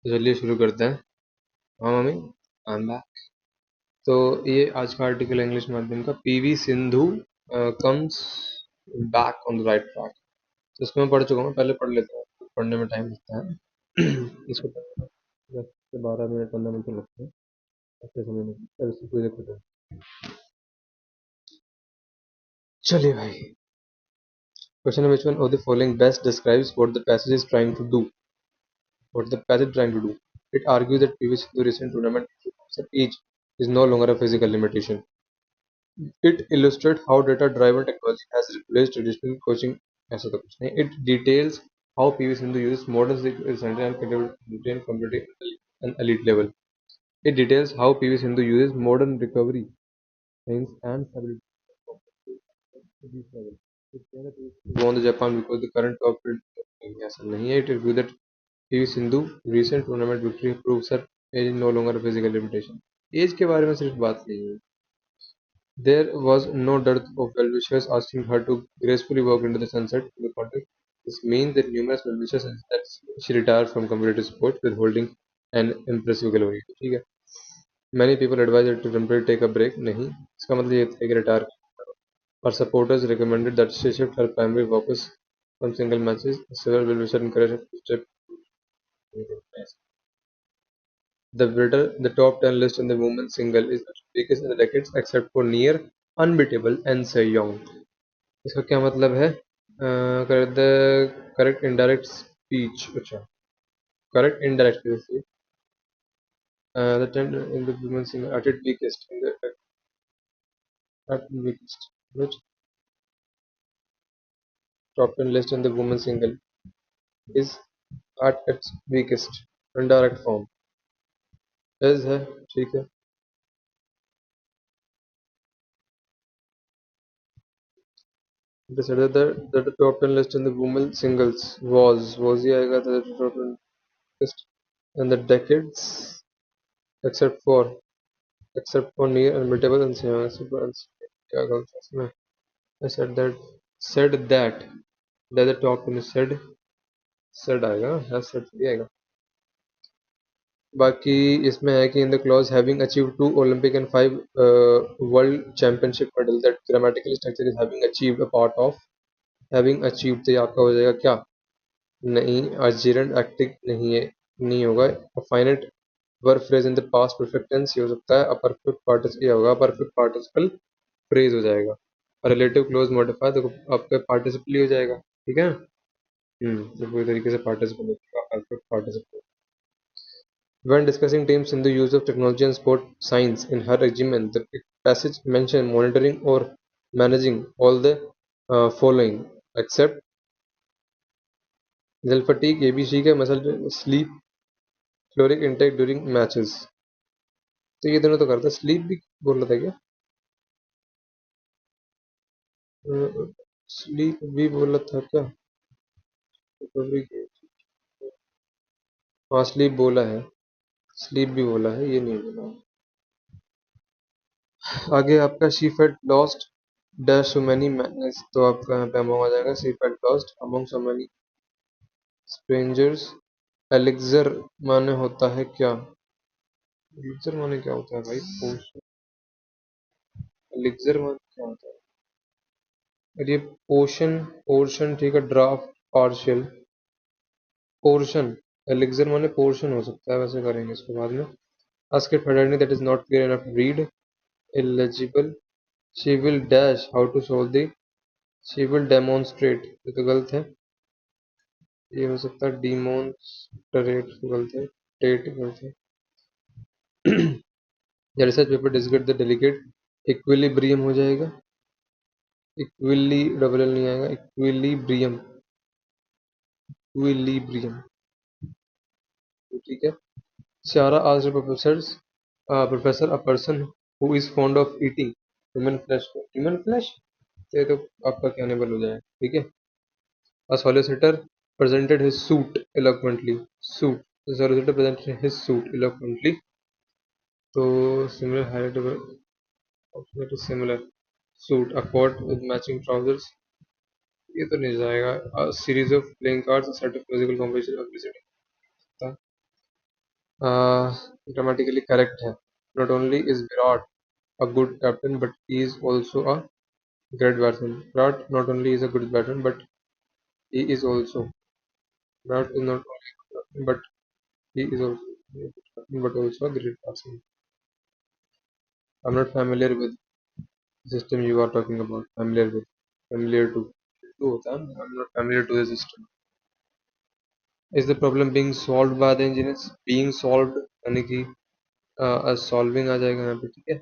तो चलिए शुरू करते हैं। हाँ मम्मी, आई एम बैक। तो ये आज का आर्टिकल है इंग्लिश माध्यम का, PV Sindhu comes back on the right track. तो इसको मैं पढ़ चुका हूँ, पहले पढ़ लेता हूँ, पढ़ने में टाइम लगता है। इसको पढ़ने में 10 से 12 मिनट 15 मिनट तो लगते हैं, अच्छे समय में। अब इसको पूरी देखते हैं। चलिए भाई, question which one of the following best describes what the passage is trying to do? What the passage trying to do? It argues that PV Sindhu recent tournament of age is no longer a physical limitation. It illustrates how data-driven technology has replaced traditional coaching. ऐसा तो कुछ नहीं. It details how PV Sindhu uses modern center and capability and competing an elite level. It details how PV Sindhu uses modern recovery science and stability to this level. It says that PV won the Japan because the current top field ऐसा नहीं है. It reveals that PV Sindhu recent tournament victory proves her age is no longer a physical limitation. Age के बारे में सिर्फ बात नहीं है. There was no dearth of well-wishers asking her to gracefully walk into the sunset. In the context, this means that numerous well-wishers insist that she retire from competitive sport with holding an impressive gallery. ठीक है. Many people advise her to temporarily take a break. नहीं, इसका मतलब ये है कि retire. Her supporters recommended that she shift her primary focus from single matches. Several well-wishers encouraged her to step. The top 10 list in the women's single is the weakest in the decades except for near unbeatable An Se Young. इसका क्या मतलब है? Correct indirect speech. अच्छा, correct indirect speech. The trend in the women's single at its weakest in the at weakest, which top 10 list in the women's single is at its weakest indirect form is है. ठीक है. They said that the top 10 list in the women's singles was ही आएगा. The top 10 list in the decades except for near unbeatable and super. क्या गलत है इसमें? I said that the top in said आएगा, has said थोड़ी आएगा. बाकी इसमें है कि in the clause having achieved 2 Olympic and 5 world championship medal that grammatically structure is having achieved a part of having achieved. तो ये आपका हो जाएगा क्या? नहीं, gerund active नहीं है, नहीं होगा. a finite verb phrase in the past perfect tense ये हो सकता है. a perfect participle ये होगा, perfect participle phrase हो जाएगा. a relative clause modifier देखो आपका participle ही हो जाएगा. ठीक है. तो पूरी तरीके से participle होगा, perfect participle. When discussing Team Sindhu use of technology and sport science in her regimen, the passage mentioned monitoring or managing all the following except muscle fatigue, ABC का muscle sleep, caloric intake during matches. तो ये दोनों तो करता है. Sleep भी बोल रहा था क्या? स्लीप भी बोल रहा था क्या? हाँ, स्लीप बोला है, स्लीप भी बोला है, ये नहीं बोला. आगे आपका she felt lost dash so many manage, तो आपका यहाँ पे अमंग आ जाएगा. She felt lost among so many strangers. Elixir माने होता है क्या? एलिक्सर माने क्या होता है भाई? पोर्शन. एलिक्सर माने क्या होता है? और ये पोर्शन, पोर्शन ठीक है. Draft, partial, portion. एलिक्सर माने पोर्शन हो सकता है, वैसे करेंगे इसको बाद में. Ask it furtherly that is not clear enough read. Illegible. She will dash how to solve the. She will demonstrate, ये तो गलत है. ये हो सकता है डिमोन्स्ट्रेट, गलत है. टेट गलत है. The research paper discussed the delicate equilibrium हो जाएगा. इक्विली डबल एल नहीं आएगा. Equilibrium, equilibrium. ठीक है. Shara asked the professor a person who is fond of eating human flesh. Human flesh तो ये तो आपका कैनिबल हो जाएगा. ठीक है. A solicitor presented his suit eloquently. Suit. The solicitor presented his suit eloquently. तो similar highlight similar suit, a coat with matching trousers. ये तो नहीं जाएगा. A series of playing cards, a set of musical composition of listening. Grammatically correct है. Not only is Virat a good captain, but he is also a great batsman. Virat not only is a good batsman, but he is also Virat is not only a good batsman, but he is also a good batsman, but also a great batsman. I'm not familiar with the system you are talking about. Familiar with, familiar to. तो होता है ना, I'm not familiar to the system. Is the problem being solved by the engineers? Being solved यानी कि solving आ जाएगा यहाँ पे, ठीक है.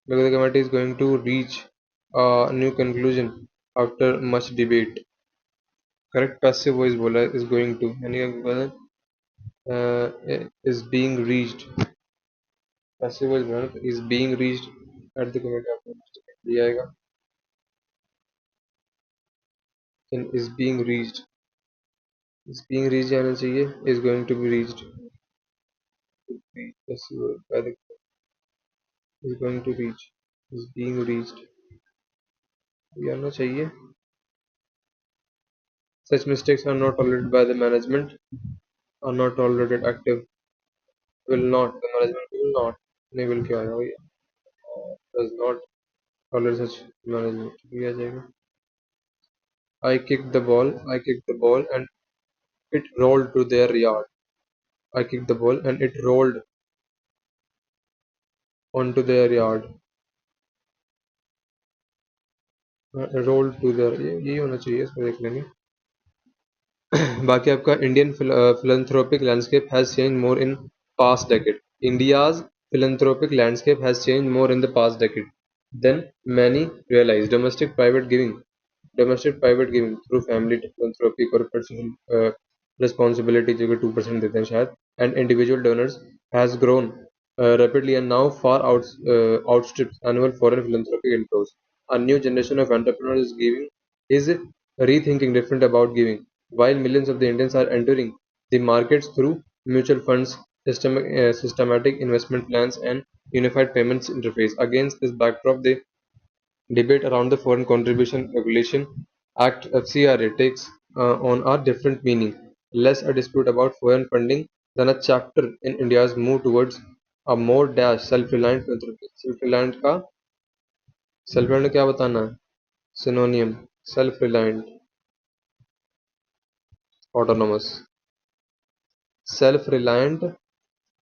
Because the committee is going to reach a new conclusion after much debate. Correct passive voice बोला है, is going to यानी क्या बोला is being reached. Passive voice बोला है, is being reached at the committee after much debate दिया आएगा. And is being reached आना चाहिए, is going to be reached. Passive voice by the is going to reach, is being reached ये आना चाहिए. Such mistakes are not tolerated by the management, are not tolerated. Active will not, the management will not, नहीं will क्या आएगा भैया, does not tolerate such management किया जाएगा. I kicked the ball and it rolled to their yard. I kicked the ball and it rolled onto their yard. Rolled to their, यही होना चाहिए, इसको देख लेंगे. बाकी आपका Indian philanthropic landscape has changed more in past decade. India's philanthropic landscape has changed more in the past decade than many realize. Domestic private giving through family philanthropy, corporate responsibility जो कि 2% देते हैं शायद, and individual donors has grown rapidly and now far outstrips annual foreign philanthropic inflows. A new generation of entrepreneurs is rethinking different about giving, while millions of the Indians are entering the markets through mutual funds, systematic investment plans, and unified payments interface. Against this backdrop, the debate around the Foreign Contribution Regulation Act (FCRA) takes on a different meaning, less a dispute about foreign funding than a chapter in India's move towards a more self-reliant philanthropy. Self-reliant क्या बताना है? Synonym: self-reliant, autonomous. Self-reliant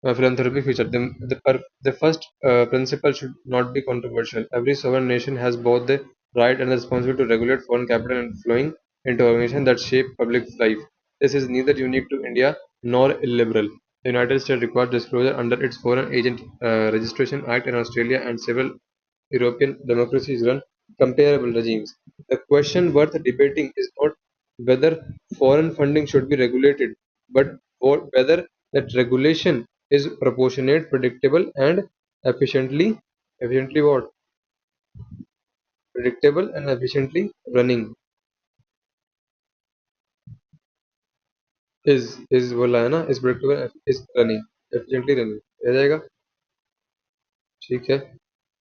philanthropic future. The first principle should not be controversial. Every sovereign nation has both the right and the responsibility to regulate foreign capital and flowing into organizations that shape public life. This is neither unique to India nor illiberal. The United States requires disclosure under its Foreign Agent Registration Act, and Australia and several European democracies run comparable regimes. The question worth debating is not whether foreign funding should be regulated, but whether that regulation is proportionate, predictable, and efficiently what? Predictable and efficiently running. Is बोला है ना, is predictable, is running, efficiently running. आ जाएगा, ठीक है.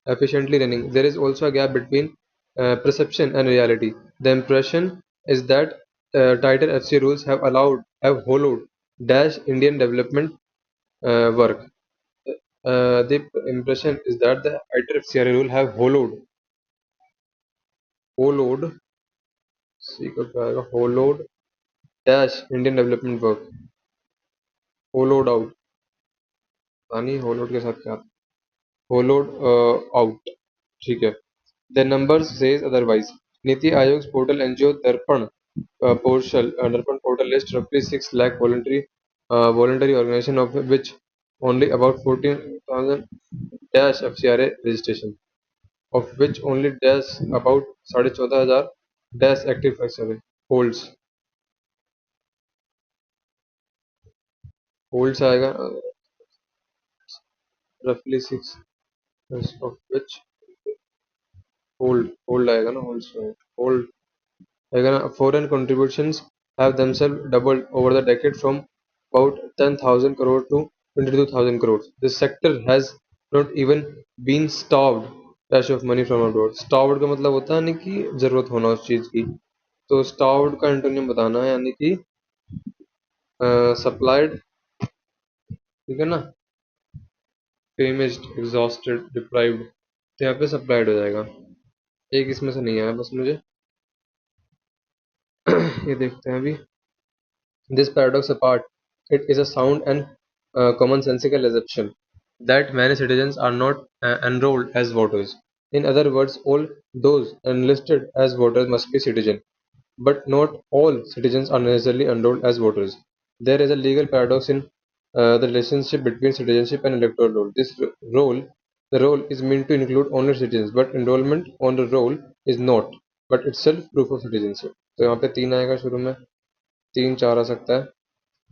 Efficiently running. There is also a gap between perception and reality. The impression is that tighter FC rules have hollowed dash Indian development work. The impression is that the tighter FCRA rule have hollowed, see का क्या आएगा, hollowed dash Indian development work. Hollowed out, यानी hollowed के साथ क्या आता है? Hollowed out, ठीक है. The numbers says otherwise. Niti Aayog's portal NGO Darpan portal lists roughly 6 lakh voluntary organization, of which only about 14,000 dash FCRA registration, of which only dash about 14,500 dash active FCRA holds आएगा roughly 6, of which hold आएगा ना, hold आएगा. Foreign contributions have themselves doubled over the decade from about 10,000 crore to 22,000 crores. This sector has not even been starved cash of money from abroad. Starved का मतलब होता है यानी कि जरूरत होना उस चीज की. तो starved का एंटोनिम बताना है, यानी कि supplied ठीक है ना। फेमिश्ड, एग्जॉस्टेड, डिप्राइव्ड, तो यहाँ पे सप्लाइड हो जाएगा। एक इसमें से नहीं आया बस मुझे। ये देखते हैं अभी। This paradox apart, it is a sound and commonsensical assumption that many citizens are not enrolled as voters. In other words, all those enlisted as voters must be citizens, but not all citizens are necessarily enrolled as voters. There is a legal paradox in the relationship between citizenship and electoral role. The role is meant to include only citizens, but enrollment on the roll is not, but itself proof of citizenship. तो यहाँ पे तीन आएगा शुरू में, तीन चार आ सकता है।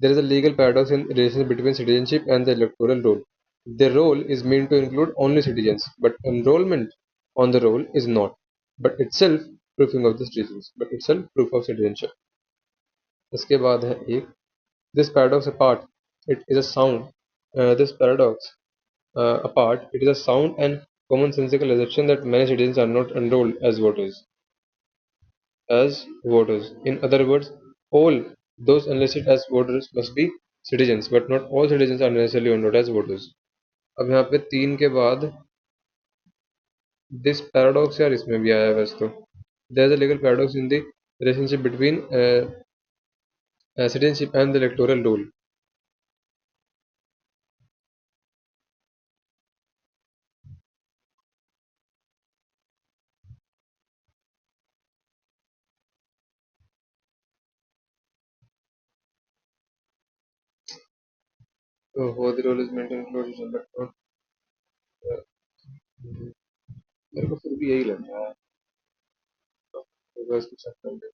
There is a legal paradox in relationship between citizenship and the electoral roll. The roll is meant to include only citizens, but enrollment on the roll is not, but itself proofing of the citizens, but itself proof of citizenship. इसके बाद है एक this paradox apart, it is a sound. This paradox apart, it is a sound and commonsensical assumption that many citizens are not enrolled as voters. In other words, all those enlisted as voters must be citizens, but not all citizens are necessarily enrolled as voters. अब यहाँ पे तीन के बाद this paradox यार इसमें भी आया है वैसे तो। There is a legal paradox in the relationship between citizenship and the electoral roll. So how the role is maintained inclusion but not मेरे को फिर भी यही लग रहा है। तो बस कुछ अच्छा नहीं।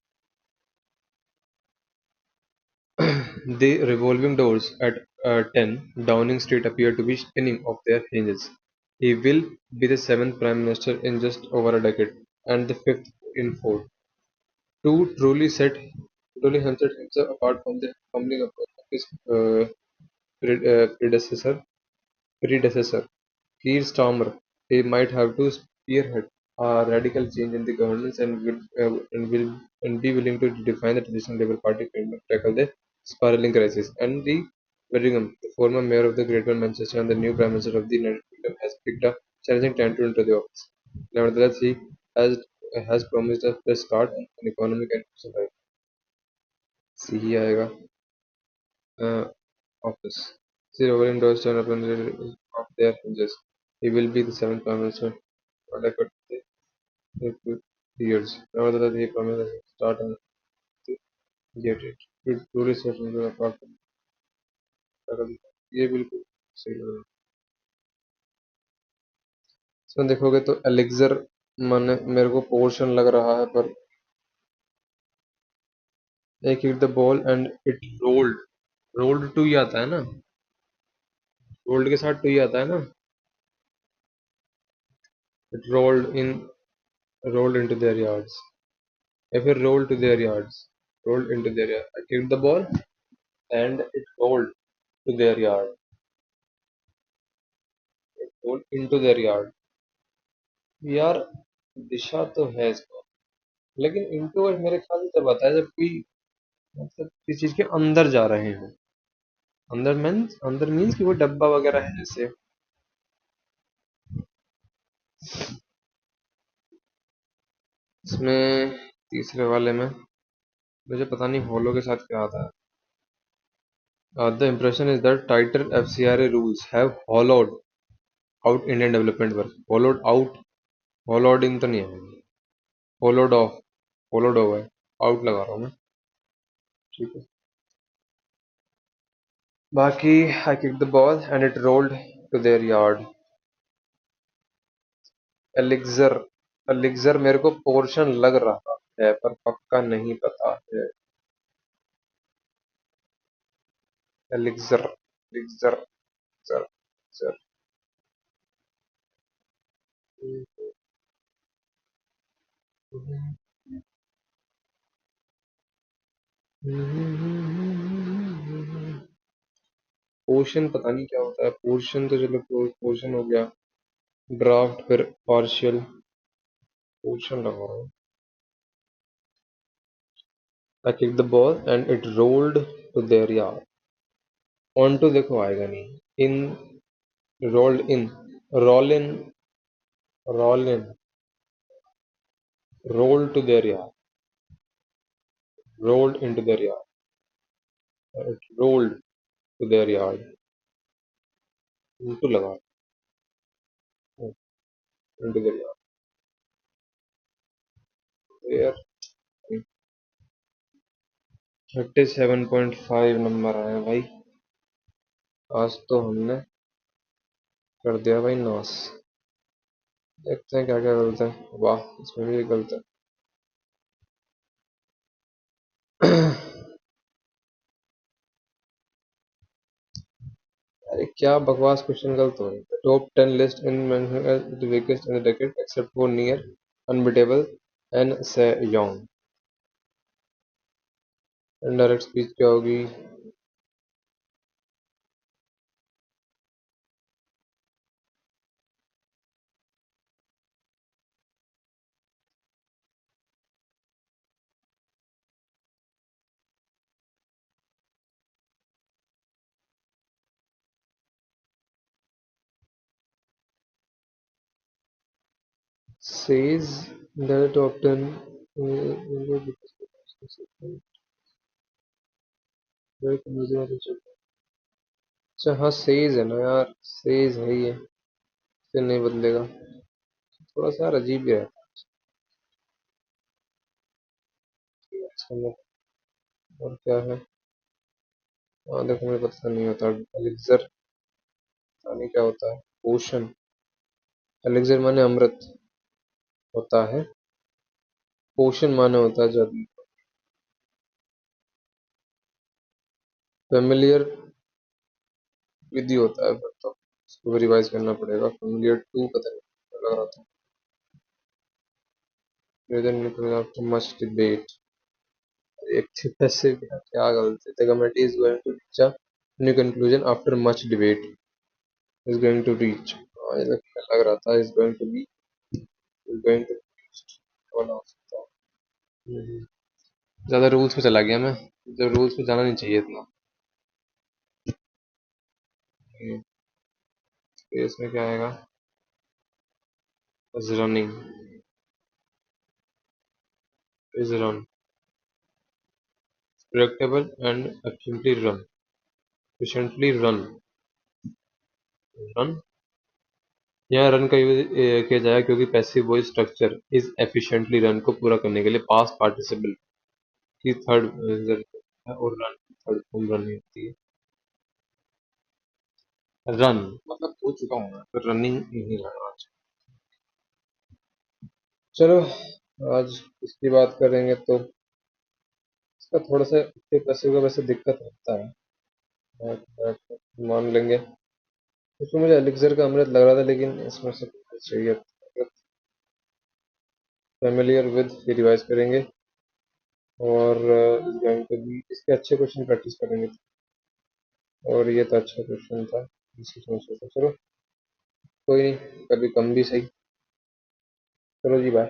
The revolving doors at 10 Downing Street appear to be spinning off their hinges. He will be the seventh Prime Minister in just over a decade, and the fifth in four. To truly have set himself apart from the humbling approach of his predecessor, Keir Starmer. He might have to spearhead a radical change in the governance and be willing to redefine the traditional Labour Party framework to tackle the spiraling crisis. Andy Birmingham, the former mayor of the Greater Manchester and the new Prime Minister of the United Kingdom, has picked a challenging time to enter the office. Nevertheless, he has has promised a fresh start and an economic and social life. See, he आएगा office. See, rolling doors turn up and off their hinges. He will be the seventh Prime Minister for like 2 years. Nevertheless, he promised a start and get it. To truly set himself apart from the ये बिल्कुल सही लग रहा है। इसमें देखोगे तो elixir माने मेरे को पोर्शन लग रहा है, पर एक hit the ball and it rolled to ही आता है ना, रोल्ड के साथ टू ही आता है ना। It rolled into their yards या फिर rolled into their yard. I kicked the ball and it to their yard rolled into their yard. यार दिशा तो है इसका, लेकिन इनटू मेरे ख्याल से जब आता है जब कोई मतलब किसी चीज के अंदर जा रहे हो। अंदर मीन्स कि वो डब्बा वगैरह है जैसे। इसमें तीसरे वाले में मुझे पता नहीं होलो के साथ क्या आता है। The impression is that tighter FCRA rules have hollowed out Indian development work. Hollowed in तो नहीं है, hollowed off, hollowed over है, out लगा रहा हूँ मैं। ठीक है, बाकी I kicked the ball and it rolled to their yard. Elixir elixir मेरे को पोर्शन लग रहा है पर पक्का नहीं पता है। एलिक्जर एलिक्जर एलिक्जर पोर्शन पता नहीं क्या होता है। पोर्शन तो चलो पोर्शन हो गया। ड्राफ्ट फिर पार्शियल, पोर्शन लगा रहा हूँ। I kicked the ball and it rolled to their yard. On to देखो आएगा नहीं, in, rolled in, roll in, roll in, rolled to their yard, rolled into their yard, it rolled to their yard, into लगा, into their yard, there, 37.5 number आया भाई। आज तो हमने कर दिया भाई नाश। देखते हैं क्या क्या गलत है। वाह, इसमें भी गलत है। अरे क्या बकवास क्वेश्चन गलत हो रहे। Top 10 list in the weakest in the decade except for near unbeatable and से योंग। इनडायरेक्ट स्पीच क्या होगी? says that top 10 अच्छा हाँ, सेज है ना यार, सेज है ये, फिर नहीं बदलेगा। थोड़ा सा यार अजीब ही है। चलो, और क्या है? हाँ देखो, मुझे पता नहीं होता। एलिक्सर, पता नहीं क्या होता है। पोशन, एलिक्सर माने अमृत होता है, पोशन माने होता है जादू। फेमिलियर विधि होता है, फिर तो इसको रिवाइज करना पड़ेगा। फेमिलियर टू पता नहीं लग रहा था। आफ्टर मच डिबेट, एक थी पैसे क्या गलत है। The committee is going to reach a new conclusion after much debate. Is going to reach, ये लग रहा था is going to be, is going to reach वाला हो सकता है। ज्यादा रूल्स पे चला गया मैं, जो रूल्स पे जाना नहीं चाहिए इतना। स्पेस में क्या आएगा? is running, is run, predictable and efficiently run, run। यहाँ रन का यूज किया जाएगा क्योंकि passive voice structure is efficiently run को पूरा करने के लिए पास्ट पार्टिसिपल की थर्ड और रन थर्ड फॉर्म रन होती है। रन मतलब हो चुका हूँ मैं, पर रनिंग नहीं लगा आज। चलो, आज इसकी बात करेंगे तो इसका थोड़ा सा पैसे का वैसे दिक्कत होता है, मान लेंगे। इसमें मुझे एलिक्सर का अमृत लग रहा था, लेकिन इसमें से चाहिए फेमिलियर विद ये रिवाइज करेंगे, और गोइंग टू बी इसके अच्छे क्वेश्चन प्रैक्टिस करेंगे। और ये तो अच्छा क्वेश्चन था, इसी समझ से चलो कोई नहीं, कभी कम भी सही। चलो जी, बाय।